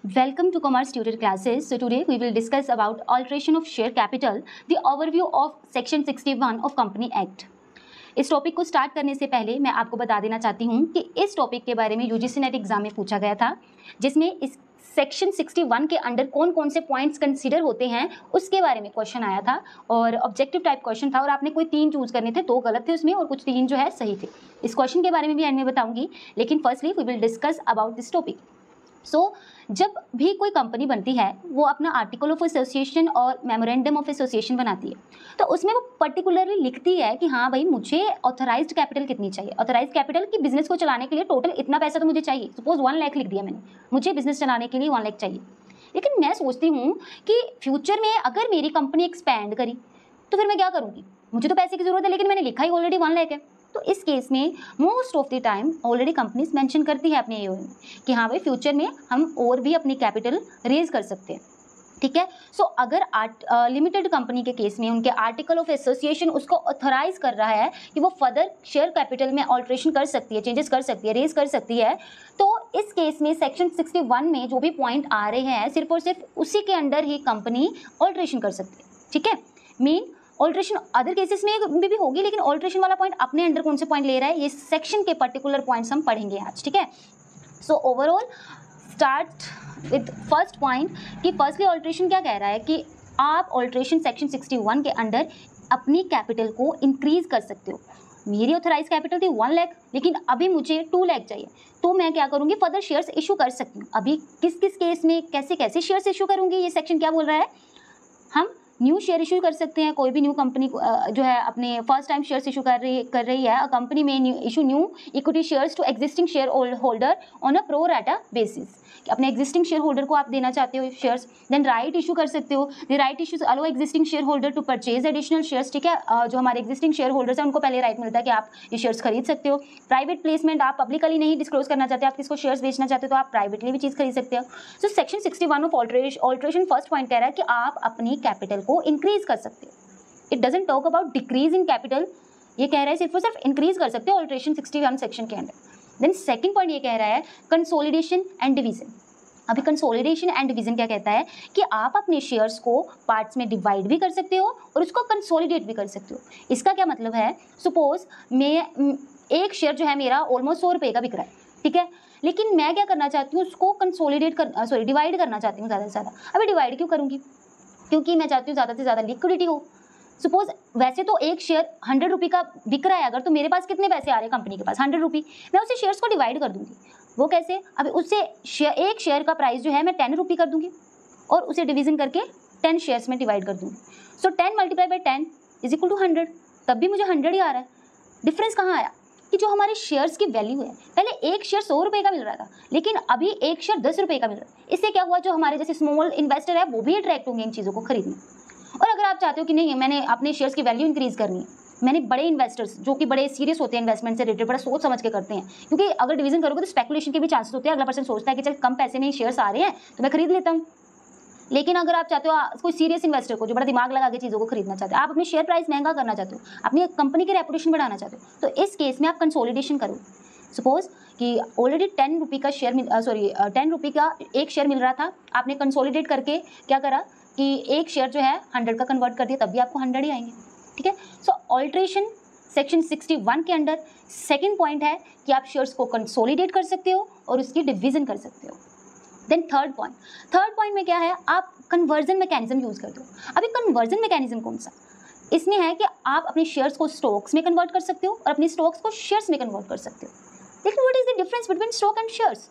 Welcome to Commerce Tutor Classes. So today we will discuss about alteration of share capital, the overview of Section 61 of Company Act. इस topic को start करने से पहले मैं आपको बता देना चाहती हूँ कि इस टॉपिक के बारे में यूजीसी नेट एग्जाम में पूछा गया था, जिसमें इस सेक्शन 61 के अंडर कौन कौन से पॉइंट्स कंसीडर होते हैं उसके बारे में क्वेश्चन आया था और ऑब्जेक्टिव टाइप क्वेश्चन था और आपने कोई 3 चूज करने थे, 2 गलत थे उसमें और कुछ 3 जो है सही थे। इस क्वेश्चन के बारे में भी एंड में बताऊंगी, लेकिन firstly we will discuss about this topic. जब भी कोई कंपनी बनती है वो अपना आर्टिकल ऑफ एसोसिएशन और मेमोरेंडम ऑफ एसोसिएशन बनाती है, तो उसमें वो पर्टिकुलरली लिखती है कि हाँ भाई मुझे ऑथराइज्ड कैपिटल कितनी चाहिए। ऑथराइज्ड कैपिटल की बिजनेस को चलाने के लिए टोटल इतना पैसा तो मुझे चाहिए। सपोज 1 लाख लिख दिया मैंने, मुझे बिजनेस चलाने के लिए 1 लाख चाहिए। लेकिन मैं सोचती हूँ कि फ्यूचर में अगर मेरी कंपनी एक्सपैंड करी तो फिर मैं क्या करूँगी, मुझे तो पैसे की जरूरत है लेकिन मैंने लिखा ही ऑलरेडी 1 लाख है। तो इस केस में most of the time already companies mention करती है अपने एओए में कि हाँ भाई फ्यूचर में हम और भी अपनी कैपिटल रेज कर सकते हैं, ठीक है। सो अगर लिमिटेड कंपनी के केस में उनके आर्टिकल ऑफ एसोसिएशन उसको ऑथराइज कर रहा है कि वो फर्दर शेयर कैपिटल में ऑल्ट्रेशन कर सकती है, चेंजेस कर सकती है, रेज कर सकती है, तो इस केस में सेक्शन 61 में जो भी पॉइंट आ रहे हैं सिर्फ और सिर्फ उसी के अंडर ही कंपनी ऑल्ट्रेशन कर सकती है, ठीक है। मीन ऑल्ट्रेशन अदर केसेस में भी होगी, लेकिन ऑल्ट्रेशन वाला पॉइंट अपने अंडर कौन से पॉइंट ले रहा है, ये सेक्शन के पर्टिकुलर पॉइंट्स हम पढ़ेंगे आज, ठीक है। So overall start with first point कि फर्स्टली ऑल्ट्रेशन क्या कह रहा है कि आप ऑल्ट्रेशन सेक्शन 61 के अंडर अपनी कैपिटल को इंक्रीज कर सकते हो। मेरी ऑथराइज कैपिटल थी 1 लाख, लेकिन अभी मुझे 2 लाख चाहिए, तो मैं क्या करूँगी, फर्दर शेयर्स इशू कर सकती हूँ। अभी किस किस केस में कैसे कैसे शेयर्स इशू करूँगी, ये सेक्शन क्या बोल रहा है, हम न्यू शेयर इशू कर सकते हैं। कोई भी न्यू कंपनी जो है अपने फर्स्ट टाइम शेयर्स इशू कर रही है, अ कंपनी में new equity shares to existing share holder on a pro rata basis. अपने एग्जिस्टिंग शेयर होल्डर को आप देना चाहते हो शेयर्स, देन राइट इशू कर सकते हो। The rights issues allow existing share holder to purchase additional shares, ठीक है। जो हमारे एग्जिस्टिंग शेयर होल्डर्स हैं उनको पहले राइट मिलता है कि आप ये शेयर्स खरीद सकते हो। प्राइवेट प्लेसमेंट, आप पब्लिकली नहीं डिस्क्लोज करना चाहते, आप किसको शेयर्स बेचना चाहते हो तो आप प्राइवेटली भी चीज़ खरीद सकते हो। So section 61 of alteration first point कह रहा है कि आप अपनी कैपिटल को इंक्रीज कर सकते हो। It doesn't talk about decrease in capital, ये कह रहा है सिर्फ और सिर्फ इंक्रीज कर सकते हो ऑल्ट्रेशन 61 सेक्शन के अंदर। देन सेकंड पॉइंट ये कह रहा है कंसोलिडेशन एंड डिवीजन। अभी कंसोलिडेशन एंड डिवीजन क्या कहता है कि आप अपने शेयर्स को पार्ट्स में डिवाइड भी कर सकते हो और उसको कंसोलिडेट भी कर सकते हो। इसका क्या मतलब है, सपोज मैं एक शेयर जो है मेरा ऑलमोस्ट 100 रुपये का बिक रहा है, ठीक है, लेकिन मैं क्या करना चाहती हूँ, उसको डिवाइड करना चाहती हूँ ज़्यादा से ज़्यादा। अभी डिवाइड क्यों करूँगी, क्योंकि मैं चाहती हूँ ज़्यादा से ज़्यादा लिक्विडिटी हो। सपोज वैसे तो एक शेयर 100 रुपये का बिक रहा है अगर, तो मेरे पास कितने पैसे आ रहे हैं कंपनी के पास 100 रुपये, मैं उसे शेयर्स को डिवाइड कर दूंगी। वो कैसे, अभी उससे एक शेयर का प्राइस जो है मैं 10 रुपये कर दूंगी और उसे डिवीजन करके 10 शेयर्स में डिवाइड कर दूंगी। So 10 multiply by 10 is equal to 100, तब भी मुझे 100 ही आ रहा है। डिफरेंस कहाँ आया कि जो हमारे शेयर्स की वैल्यू है, पहले एक शेयर 100 रुपये का मिल रहा था लेकिन अभी एक शेयर 10 रुपये का मिल रहा है। इससे क्या हुआ, जो हमारे जैसे स्मॉल इन्वेस्टर है वो भी अट्रैक्ट होंगे इन चीज़ों को खरीदने। और अगर आप चाहते हो कि नहीं मैंने अपने शेयर्स की वैल्यू इंक्रीज करनी है, मैंने बड़े इन्वेस्टर्स जो कि बड़े सीरियस होते हैं इन्वेस्टमेंट से रिलेटेड, बड़ा सोच समझ के करते हैं, क्योंकि अगर डिवीजन करोगे तो स्पेकुलेशन के भी चांसेस होते हैं। अगला पर्सन सोचता है कि चल कम पैसे में शेयर्स आ रहे हैं तो मैं खरीद लेता हूँ। लेकिन अगर आप चाहते हो कोई सीरियस इन्वेस्टर को जो बड़ा दिमाग लगा के चीज़ों को खरीदना चाहते हो, आप अपने शेयर प्राइस महंगा करना चाहते हो, अपनी कंपनी की रेपुटेशन बढ़ाना चाहते हो, तो इस केस में आप कंसोलिडेशन करो। सपोज कि ऑलरेडी 10 रुपये का शेयर 10 रुपये का एक शेयर मिल रहा था, आपने कंसोलिडेट करके क्या करा कि एक शेयर जो है 100 का कन्वर्ट कर दिया, तब भी आपको 100 ही आएंगे, ठीक है। सो ऑल्ट्रेशन सेक्शन 61 के अंडर सेकंड पॉइंट है कि आप शेयर्स को कंसोलिडेट कर सकते हो और उसकी डिवीजन कर सकते हो। देन थर्ड पॉइंट में क्या है, आप कन्वर्जन मैकेनिज्म यूज करते हो। अभी कन्वर्जन मैकेनिज्म कौन सा, इसमें है कि आप अपने शेयर्स को स्टॉक्स में कन्वर्ट कर सकते हो और अपने स्टॉक्स को शेयर्स में कन्वर्ट कर सकते हो। लेकिन what is the difference between stock and shares.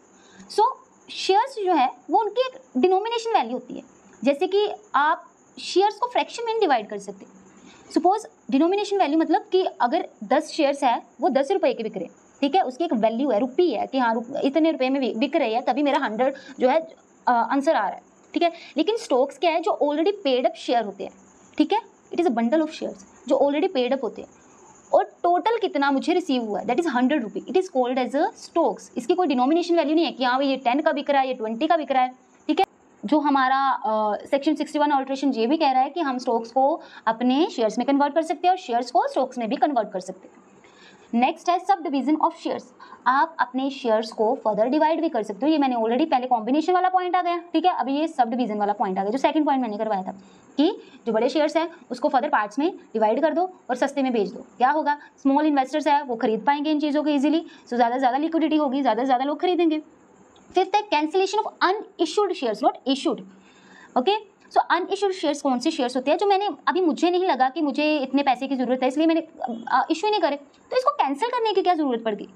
So shares जो है वो उनकी एक डिनोमिनेशन वैल्यू होती है, जैसे कि आप शेयर्स को फ्रैक्शन में डिवाइड कर सकते हैं। सपोज डिनोमिनेशन वैल्यू मतलब कि अगर 10 शेयर्स है वो 10 रुपये के बिक रहे हैं, ठीक है, उसकी एक वैल्यू है, रुपी है कि हाँ इतने रुपए में बिक रही है, तभी मेरा 100 जो है आंसर आ रहा है, ठीक है। लेकिन स्टॉक्स क्या है, जो ऑलरेडी पेड अप शेयर होते हैं, ठीक है, it is a bundle of shares जो ऑलरेडी पेड अप होते हैं और टोटल कितना मुझे रिसीव हुआ है दैट इज 100 रुपये, it is called as a stocks. इसकी कोई डिनोमिनेशन वैल्यू नहीं है कि हाँ ये 10 का बिक रहा है, ये 20 का बिक रहा है, ठीक है। जो हमारा सेक्शन 61 ऑल्ट्रेशन ये भी कह रहा है कि हम स्टॉक्स को अपने शेयर्स में कन्वर्ट कर सकते हैं और शेयर्स को स्टॉक्स में भी कन्वर्ट कर सकते हैं। नेक्स्ट है सब डिवीजन ऑफ शेयर्स। आप अपने शेयर्स को फर्दर डिवाइड भी कर सकते हो। ये मैंने ऑलरेडी पहले कॉम्बिनेशन वाला पॉइंट आ गया, ठीक है। अभी ये सब डिवीजन वाला पॉइंट आ गया, जो सेकंड पॉइंट मैंने करवाया था कि जो बड़े शेयर्स हैं उसको फर्दर पार्ट्स में डिवाइड कर दो और सस्ते में बेच दो। क्या होगा, स्मॉल इन्वेस्टर्स है वो खरीद पाएंगे इन चीज़ों को ईजिली, सो ज़्यादा से ज़्यादा लिक्विडिटी होगी, ज़्यादा से ज़्यादा लोग खरीदेंगे। फिफ्थ है cancellation of unissued shares, not issued. Okay, so unissued shares कौन से शेयर्स होते हैं जो मैंने अभी, मुझे नहीं लगा कि मुझे इतने पैसे की ज़रूरत है इसलिए मैंने इशू नहीं करे, तो इसको कैंसिल करने की क्या ज़रूरत पड़ गई?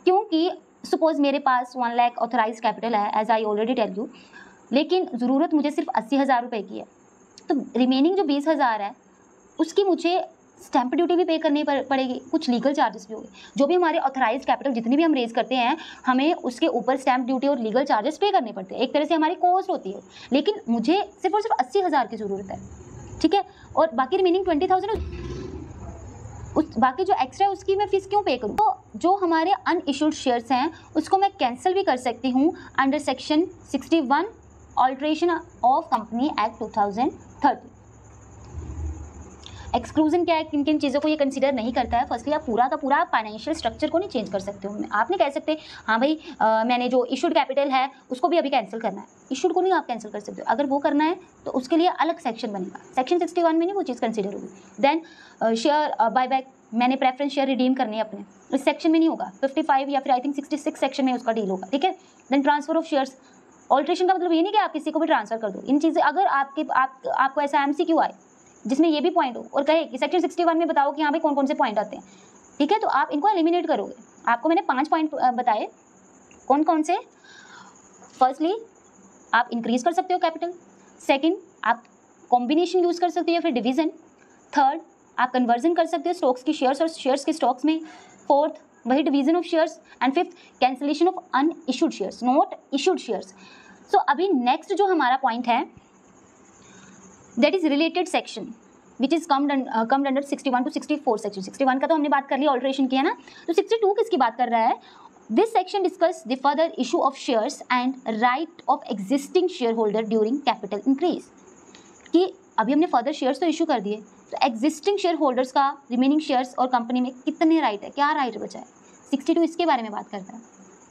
क्योंकि सपोज मेरे पास 1 लाख ऑथराइज कैपिटल है, as I already tell you, लेकिन ज़रूरत मुझे सिर्फ 80,000 रुपये की है, तो रिमेनिंग जो 20,000 है उसकी मुझे स्टैंप ड्यूटी भी पे करनी पड़ेगी, कुछ लीगल चार्जेस भी होंगे। जो भी हमारे ऑथराइज कैपिटल जितनी भी हम रेज करते हैं, हमें उसके ऊपर स्टैंप ड्यूटी और लीगल चार्जेस पे करने पड़ते हैं, एक तरह से हमारी कॉस्ट होती है। लेकिन मुझे सिर्फ और सिर्फ 80,000 की ज़रूरत है, ठीक है, और बाकी रिमेनिंग 20,000, उस बाकी जो एक्स्ट्रा है उसकी मैं फीस क्यों पे करूँ? तो जो हमारे अनइश्यूड शेयर्स हैं उसको मैं कैंसिल भी कर सकती हूँ under section 61 alteration of company act 2013। Exclusion क्या है, किन किन चीज़ों को ये कंसीडर नहीं करता है? फर्स्टली आप पूरा का पूरा फाइनेंशियल स्ट्रक्चर को नहीं चेंज कर सकते हो। आप नहीं कह सकते हाँ भाई मैंने जो इशूड कैपिटल है उसको भी अभी कैंसिल करना है, इशूड को नहीं आप कैंसिल कर सकते हो। अगर वो करना है तो उसके लिए अलग सेक्शन बनेगा, सेक्शन 61 में नहीं वो चीज़ कंसीडर होगी। देन शेयर बायबैक, मैंने प्रेफरेंस शेयर रिडीम करने अपने, इस सेक्शन में नहीं होगा, 55 या फिर आई थिंक 66 सेक्शन में उसका डील होगा, ठीक है। Then transfer of shares, alteration का मतलब ये नहीं कि आप किसी को भी ट्रांसफर कर दो। इन चीज़ें अगर आपको ऐसा MCQ आए जिसमें ये भी पॉइंट हो और कहे कि सेक्शन 61 में बताओ कि हाँ भाई कौन कौन से पॉइंट आते हैं, ठीक है, तो आप इनको एलिमिनेट करोगे। आपको मैंने 5 पॉइंट बताए, कौन कौन से? फर्स्टली आप इंक्रीज कर सकते हो कैपिटल, सेकंड आप कॉम्बिनेशन यूज कर सकते हो या फिर डिवीजन, थर्ड आप कन्वर्जन कर सकते हो स्टॉक्स की शेयर्स और शेयर्स के स्टॉक्स में, फोर्थ वही division of shares, and fifth cancellation of unissued shares, not issued shares. So अभी नेक्स्ट जो हमारा पॉइंट है that is related section which is comed under 61 to 64 section. 61 का तो हमने बात कर लिया, ऑल्ट्रेशन किया ना, तो 62 किसकी बात कर रहा है? This section discuss the further issue of shares and right of existing share holder during capital increase. कि अभी हमने फर्दर शेयर्स तो इशू कर दिए, तो एग्जिस्टिंग शेयर होल्डर्स का रिमेनिंग शेयर्स और कंपनी में कितने राइट है, क्या राइट बचा है? 62 इसके बारे में बात करता है।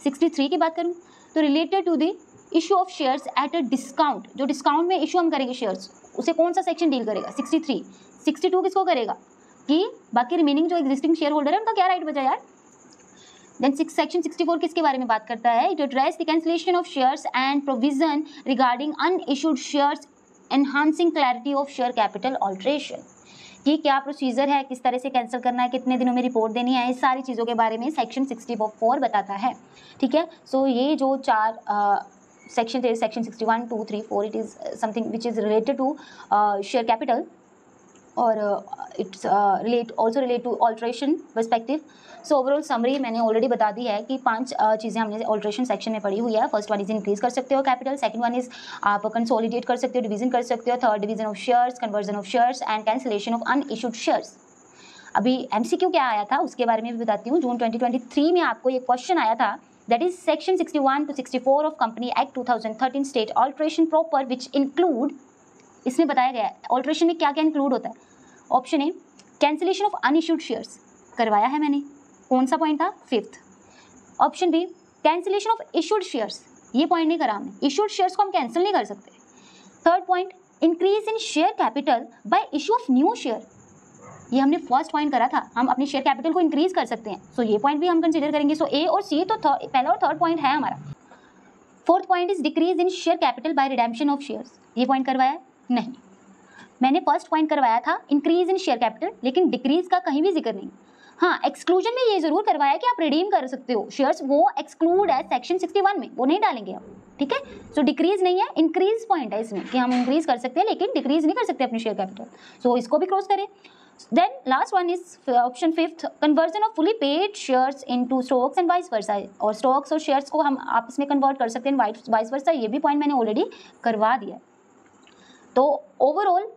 63 की बात करूँ तो related to the issue of shares at a discount, जो डिस्काउंट में इशू हम करेंगे शेयर्स, उसे कौन सा सेक्शन डील करेगा? 63। 62 किसको करेगा कि बाकी रिमेनिंग जो एग्जिस्टिंग शेयर होल्डर है उनका क्या राइट बचा यार। देन सेक्शन 64 किसके बारे में बात करता है? It address the cancellation of shares and provision regarding unissued shares enhancing clarity of share capital alteration. कि क्या प्रोसीजर है, किस तरह से कैंसिल करना है, कितने दिनों में रिपोर्ट देनी है, इस सारी चीज़ों के बारे में सेक्शन 64 बताता है, ठीक है। सो ये जो 4 section, there is section 61, 2, 3, 4, it is something which is related to share capital और it's relate to alteration perspective. So overall summary मैंने ऑलरेडी बता दी है कि 5 चीज़ें हमने ऑल्ट्रेशन सेक्शन में पढ़ी हुई है। फर्स्ट वन इज इंक्रीज कर सकते हो कैपिटल, सेकंड वन इज आप कंसोलिडेट कर सकते हो, डिवीजन कर सकते हो, third division of shares, conversion of shares and cancellation of unissued shares. अभी MCQ क्या आया था उसके बारे में भी बताती हूँ। जून 2023 में आपको ये क्वेश्चन आया था, that is section 61 to 64 of Company Act 2013 state alteration proper which include, इसमें बताया गया है alteration में क्या क्या इंक्लूड होता है। Option A cancellation of unissued shares करवाया है मैंने, कौन सा पॉइंट था? 5th। Option B cancellation of issued shares, ये पॉइंट नहीं करा हमने, इशूड शेयर्स को हम कैंसिल नहीं कर सकते। Third point increase in share capital bye issue of new share, ये हमने फर्स्ट पॉइंट करा था, हम अपने शेयर कैपिटल को इंक्रीज कर सकते हैं, सो ये पॉइंट भी हम कंसीडर करेंगे। सो ए और सी तो पहला और थर्ड पॉइंट है हमारा। Fourth point is decrease in share capital bye redemption of shares, ये पॉइंट करवाया नहीं। मैंने फर्स्ट पॉइंट करवाया था इंक्रीज इन शेयर कैपिटल, लेकिन डिक्रीज का कहीं भी जिक्र नहीं। हाँ, एक्सक्लूजन में ये जरूर करवाया कि आप रिडीम कर सकते हो शेयर्स, वो एक्सक्लूड है सेक्शन 61 में, वो नहीं डालेंगे हम, ठीक है। सो डिक्रीज नहीं है, इंक्रीज पॉइंट है इसमें कि हम इंक्रीज कर सकते हैं लेकिन डिक्रीज नहीं कर सकते अपने शेयर कैपिटल, सो इसको भी क्रॉस करें। Then last one is option 5th, conversion of fully paid shares into stocks and vice versa, और stocks और shares को हम आपस में convert कर सकते हैं vice versa, ये भी point मैंने already करवा दिया है। तो overall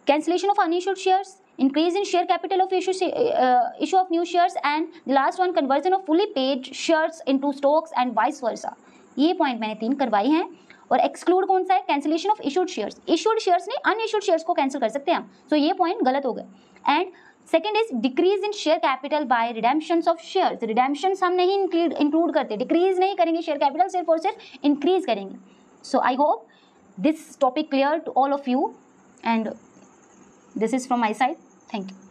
cancellation of unissued shares, increase in share capital of issue of new shares, and the last one conversion of fully paid shares into stocks and vice versa, ये point मैंने 3 करवाई हैं। और एक्सक्लूड कौन सा है? Cancellation of issued shares, issued shares नहीं unissued shares को कैंसिल कर सकते हैं हम, सो ये पॉइंट गलत हो गए। And second is decrease in share capital by redemptions of shares. Redemptions हम नहीं इंक्लूड करते, डिक्रीज नहीं करेंगे शेयर कैपिटल, सिर्फ और सिर्फ इंक्रीज करेंगे। So I hope this topic clear to all of you and this is from my side. Thank you.